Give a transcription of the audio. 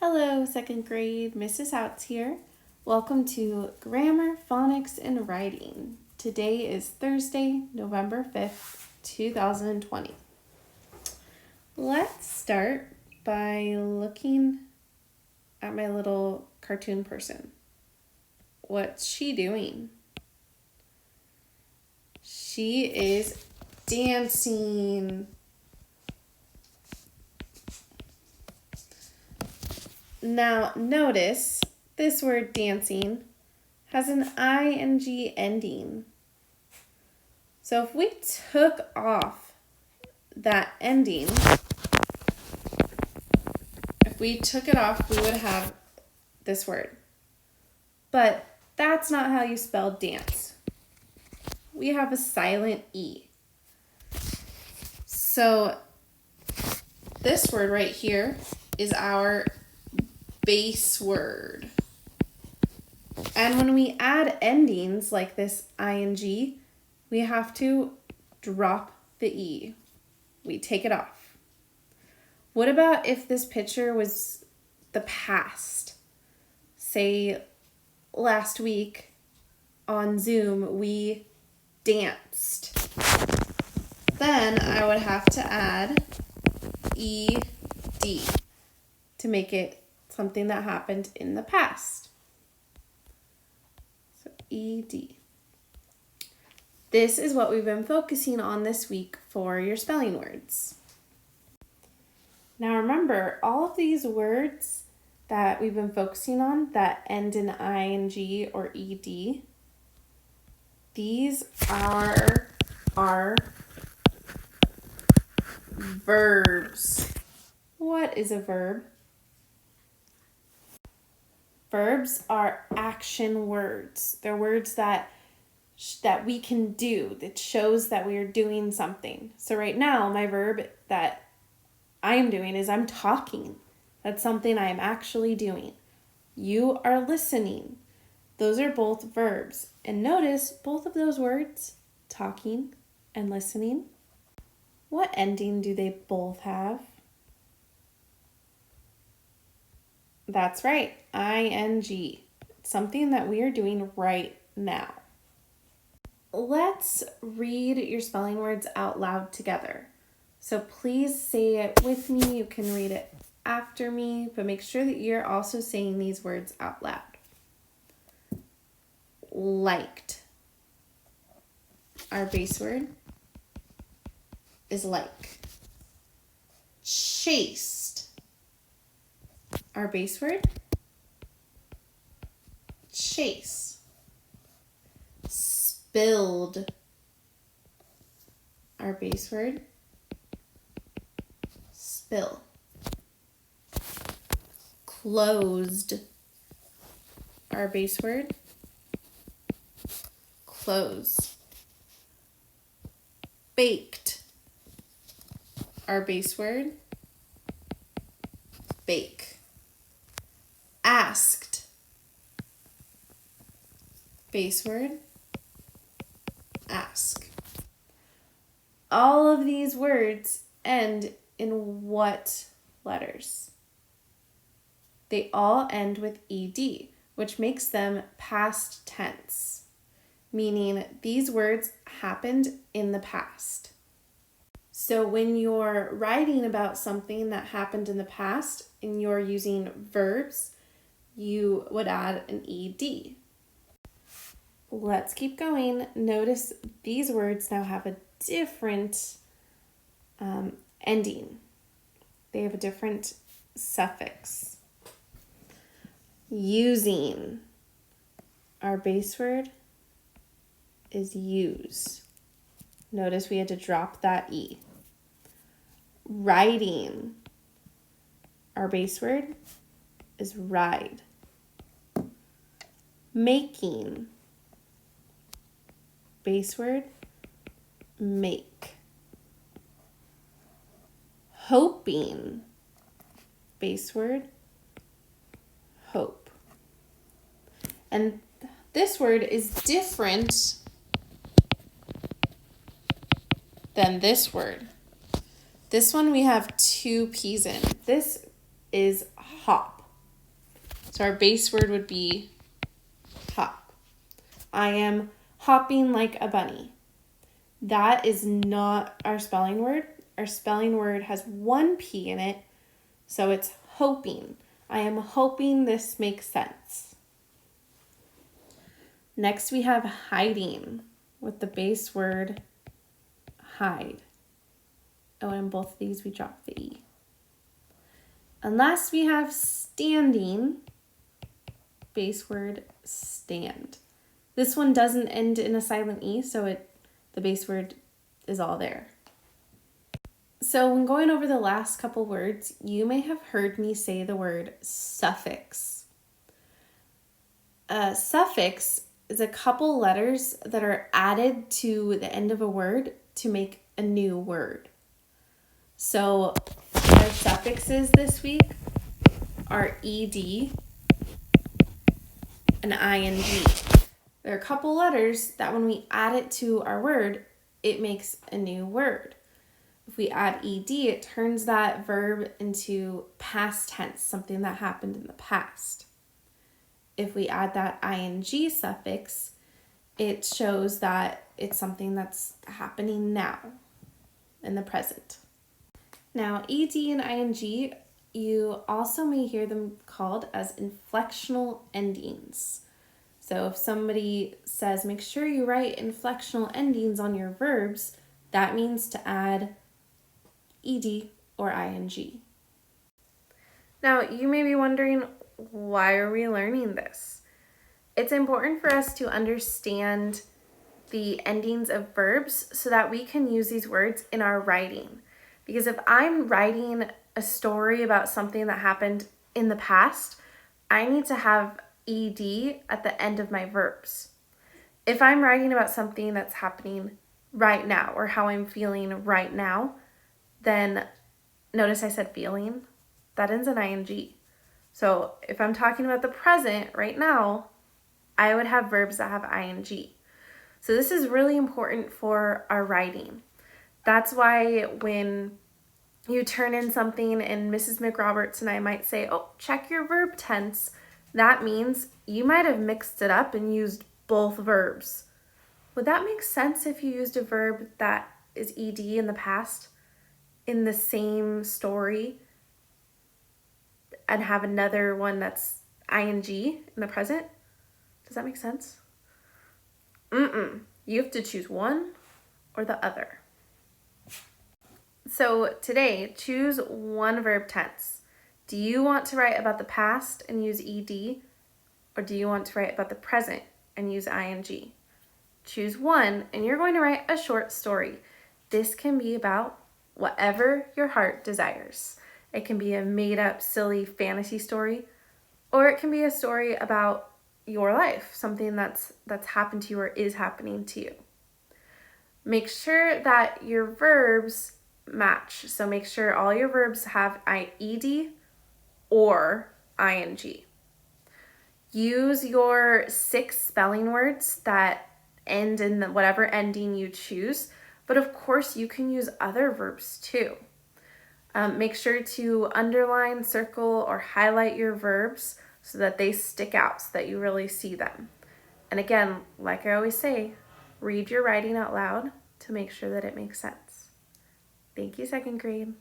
Hello, second grade. Mrs. Houts here. Welcome to Grammar, Phonics, and Writing. Today is Thursday, November 5th, 2020. Let's start by looking at my little cartoon person. What's she doing? She is dancing. Now, notice this word dancing has an ing ending. So if we took off that ending, if we took it off, we would have this word. But that's not how you spell dance. We have a silent E. So this word right here is our base word. And when we add endings like this ing, we have to drop the E. We take it off. What about if this picture was the past? Say last week on Zoom we danced. Then I would have to add ed to make it something that happened in the past. So ed. This is what we've been focusing on this week for your spelling words. Now remember, all of these words that we've been focusing on that end in ing or ed, these are our verbs. What is a verb? Verbs are action words. They're words that we can do, that shows that we are doing something. So right now, my verb that I am doing is I'm talking. That's something I am actually doing. You are listening. Those are both verbs. And notice both of those words, talking and listening, what ending do they both have? That's right, ing. Something that we are doing right now. Let's read your spelling words out loud together. So please say it with me. You can read it after me, but make sure that you're also saying these words out loud. Liked. Our base word is like. Chased. Our base word, chase. Spilled. Our base word, spill. Closed. Our base word, close. Baked. Our base word, bake. Asked. Base word, ask. All of these words end in what letters? They all end with ed, which makes them past tense, meaning these words happened in the past. So when you're writing about something that happened in the past and you're using verbs, you would add an ed. Let's keep going. Notice these words now have a different ending. They have a different suffix. Using. Our base word is use. Notice we had to drop that E. Riding. Our base word is ride. Making. Base word, make. Hoping. Base word, hope. And this word is different than this word. This one we have two P's in. This is hop. So our base word would be hop. I am hopping like a bunny. That is not our spelling word. Our spelling word has one P in it, so it's hoping. I am hoping this makes sense. Next we have hiding with the base word hide. Oh, and in both of these we drop the E. And last we have standing, base word stand. This one doesn't end in a silent E, so the base word is all there. So when going over the last couple words, you may have heard me say the word suffix. A suffix is a couple letters that are added to the end of a word to make a new word. So our suffixes this week are ed and ing. There are a couple letters that when we add it to our word, it makes a new word. If we add ed, it turns that verb into past tense, something that happened in the past. If we add that ing suffix, it shows that it's something that's happening now, in the present. Now, ed and ing, you also may hear them called as inflectional endings. So if somebody says, make sure you write inflectional endings on your verbs, that means to add ed or ing. Now, you may be wondering, why are we learning this? It's important for us to understand the endings of verbs so that we can use these words in our writing. Because if I'm writing a story about something that happened in the past, I need to have ed at the end of my verbs. If I'm writing about something that's happening right now or how I'm feeling right now, then notice I said feeling, that ends in ing. So if I'm talking about the present right now, I would have verbs that have ing. So this is really important for our writing. That's why when you turn in something and Mrs. McRoberts and I might say, oh, check your verb tense, that means you might have mixed it up and used both verbs. Would that make sense if you used a verb that is ed in the past in the same story and have another one that's ing in the present? Does that make sense? You have to choose one or the other. So today, choose one verb tense. Do you want to write about the past and use ed, or do you want to write about the present and use ing? Choose one, and you're going to write a short story. This can be about whatever your heart desires. It can be a made-up, silly fantasy story, or it can be a story about your life, something that's happened to you or is happening to you. Make sure that your verbs match. So make sure all your verbs have ed or ing. Use your 6 spelling words that end in whatever ending you choose, but of course you can use other verbs too. Make sure to underline, circle, or highlight your verbs so that they stick out, so that you really see them. And again, like I always say, read your writing out loud to make sure that it makes sense. Thank you, second grade.